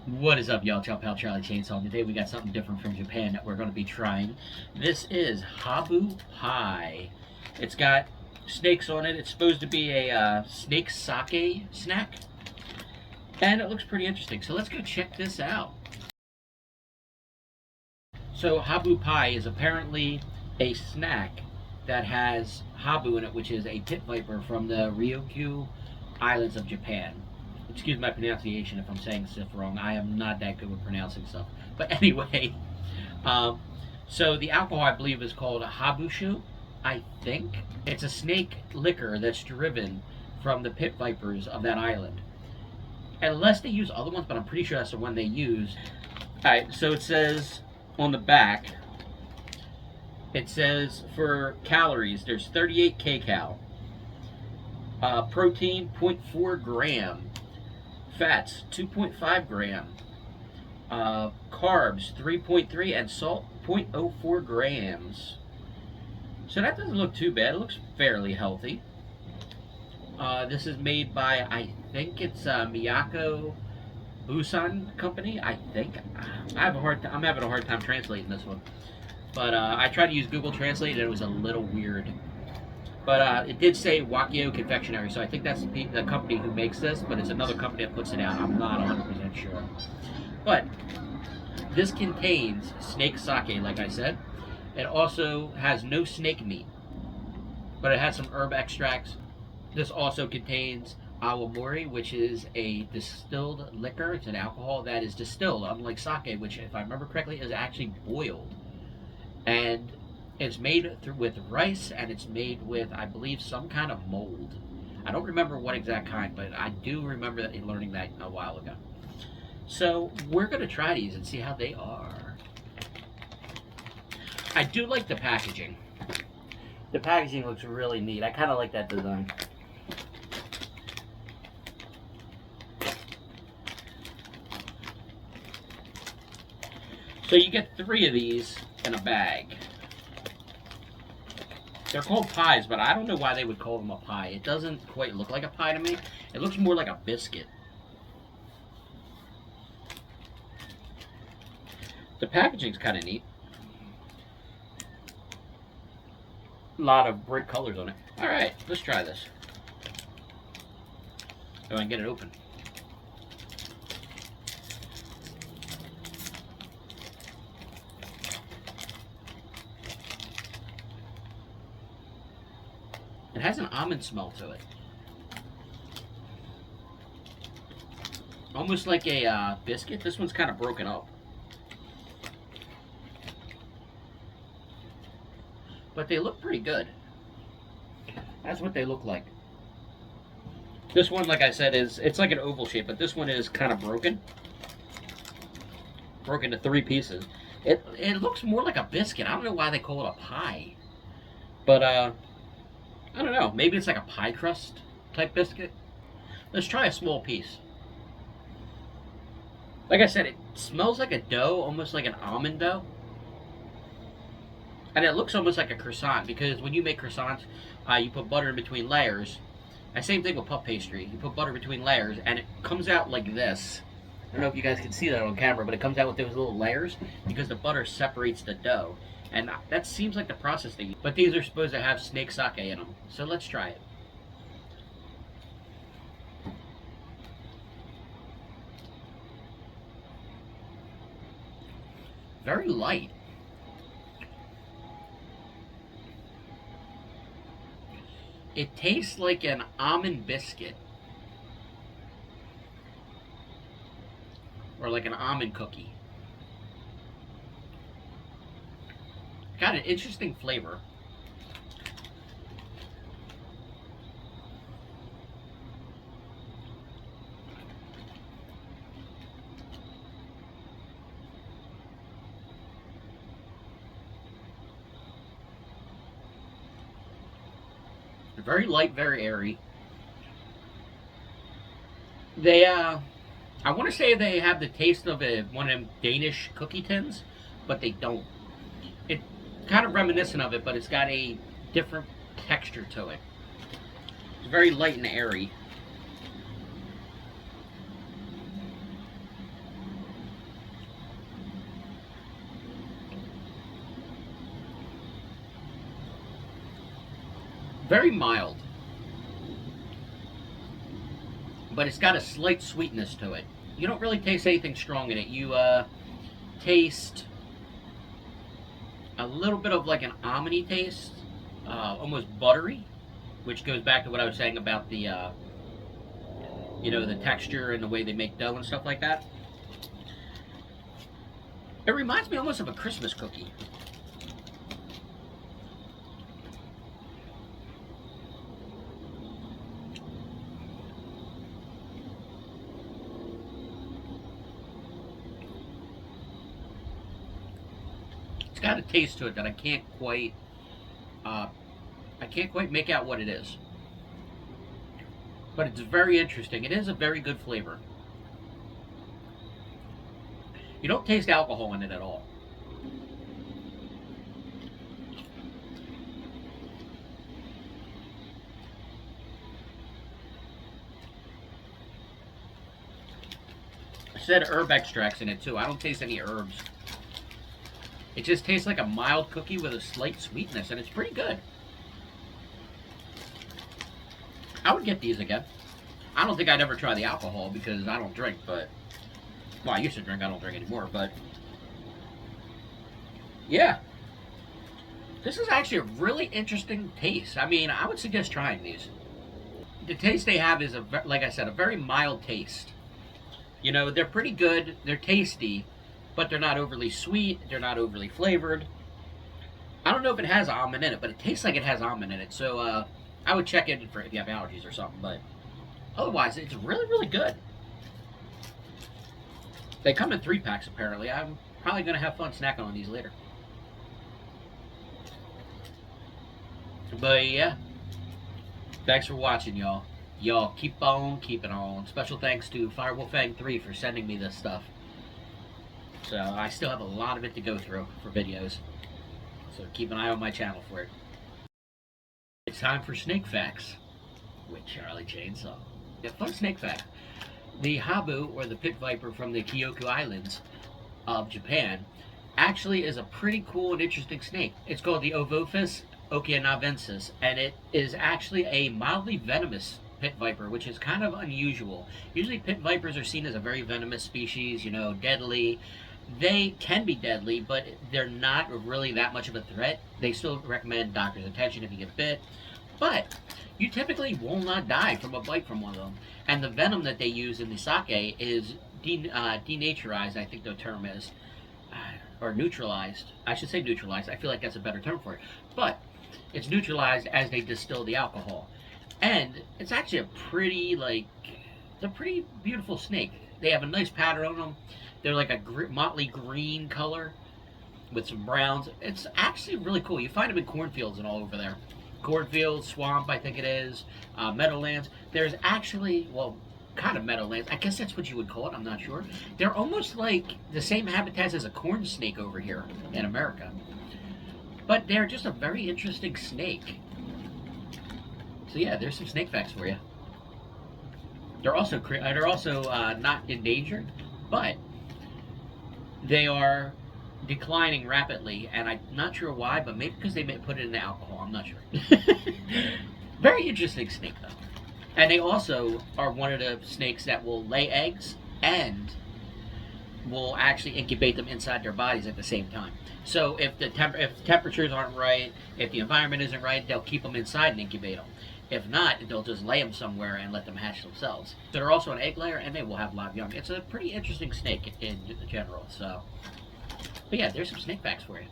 What is up, y'all? Chop Pal Charlie Chainsaw. Today we got something different from Japan that we're going to be trying. This is HabuPie. It's got snakes on it. It's supposed to be a snake sake snack. And it looks pretty interesting. So let's go check this out. So HabuPie is apparently a snack that has habu in it, which is a pit viper from the Ryukyu Islands of Japan. Excuse my pronunciation if I'm saying stuff wrong. I am not that good with pronouncing stuff. But anyway, um, so the alcohol I believe is called a habushu. I think it's a snake liquor that's driven from the pit vipers of that island. Unless they use other ones, but I'm pretty sure that's the one they use. All right, so it says on the back, it says for calories, there's 38 kcal, protein 0.4 gram, fats 2.5 gram, carbs 3.3, and salt 0.04 grams. So that doesn't look too bad. It looks fairly healthy. This is made by, I think it's Miyako Busan company. I think I'm having a hard time translating this one. But I tried to use Google Translate and it was a little weird. But it did say Wakio Confectionery, so I think that's the company who makes this, but it's another company that puts it out. I'm not 100% sure. But this contains snake sake, like I said. It also has no snake meat, but it has some herb extracts. This also contains awamori, which is a distilled liquor. It's an alcohol that is distilled, unlike sake, which, if I remember correctly, is actually boiled. And it's made with rice, and it's made with, I believe, some kind of mold. I don't remember what exact kind, but I do remember learning that a while ago. So we're going to try these and see how they are. I do like the packaging. The packaging looks really neat. I kind of like that design. So you get 3 of these in a bag. They're called pies, but I don't know why they would call them a pie. It doesn't quite look like a pie to me. It looks more like a biscuit. The packaging's kind of neat. A lot of bright colors on it. Alright, let's try this. So I can get it open. It has an almond smell to it. Almost like a biscuit. This one's kind of broken up. But they look pretty good. That's what they look like. This one, like I said, it's like an oval shape, but this one is kind of broken. Broken to 3 pieces. It looks more like a biscuit. I don't know why they call it a pie. But, I don't know. Maybe it's like a pie crust type biscuit. Let's try a small piece. Like I said, it smells like a dough, almost like an almond dough. And it looks almost like a croissant, because when you make croissants, you put butter in between layers. And same thing with puff pastry. You put butter between layers, and it comes out like this. I don't know if you guys can see that on camera, but it comes out with those little layers because the butter separates the dough. And that seems like the process they use. But these are supposed to have snake sake in them. So let's try it. Very light. It tastes like an almond biscuit. Or like an almond cookie. Got an interesting flavor. Very light, very airy. They, I want to say they have the taste of one of them Danish cookie tins, but they don't. It's kind of reminiscent of it, but it's got a different texture to it. It's very light and airy. Very mild, but it's got a slight sweetness to it. You don't really taste anything strong in it. You taste a little bit of like an almondy taste, almost buttery, which goes back to what I was saying about the the texture and the way they make dough and stuff like that. It reminds me almost of a Christmas cookie. It's got a taste to it that I can't quite make out what it is. But it's very interesting. It is a very good flavor. You don't taste alcohol in it at all. I said herb extracts in it too. I don't taste any herbs. It just tastes like a mild cookie with a slight sweetness, and it's pretty good. I would get these again. I don't think I'd ever try the alcohol because I don't drink, but... Well, I used to drink, I don't drink anymore, but... Yeah. This is actually a really interesting taste. I mean, I would suggest trying these. The taste they have is, like I said, a very mild taste. You know, they're pretty good, they're tasty, but they're not overly sweet, they're not overly flavored. I don't know if it has almond in it, but it tastes like it has almond in it, so I would check it for if you have allergies or something, but otherwise, it's really, really good. They come in 3-packs, apparently. I'm probably going to have fun snacking on these later. But, yeah. Thanks for watching, y'all. Y'all keep on keeping on. Special thanks to FirewolfFang3 for sending me this stuff. So, I still have a lot of it to go through for videos. So, keep an eye on my channel for it. It's time for Snake Facts with Charlie Chainsaw. A fun snake fact. The habu, or the pit viper from the Kyoku Islands of Japan, actually is a pretty cool and interesting snake. It's called the Ovophis okinavensis, and it is actually a mildly venomous pit viper, which is kind of unusual. Usually pit vipers are seen as a very venomous species, you know, deadly. They can be deadly, but they're not really that much of a threat. They still recommend doctor's attention if you get bit. But you typically will not die from a bite from one of them. And the venom that they use in the sake is denaturized, I think the term is, or neutralized. I should say neutralized. I feel like that's a better term for it. But it's neutralized as they distill the alcohol. And it's actually a pretty, it's a pretty beautiful snake. They have a nice pattern on them. They're like a motley green color with some browns. It's actually really cool. You find them in cornfields and all over there. Cornfields, swamp, I think it is, meadowlands. There's actually, well, kind of meadowlands. I guess that's what you would call it. I'm not sure. They're almost like the same habitats as a corn snake over here in America. But they're just a very interesting snake. So yeah, there's some snake facts for you. They're also not endangered, but they are declining rapidly, and I'm not sure why, but maybe because they may put it in the alcohol. I'm not sure. Very interesting snake, though. And they also are one of the snakes that will lay eggs and will actually incubate them inside their bodies at the same time. So if the temperatures aren't right, if the environment isn't right, they'll keep them inside and incubate them. If not, they'll just lay them somewhere and let them hatch themselves. So they're also an egg layer, and they will have live young. It's a pretty interesting snake in general. So, but yeah, there's some snake facts for you.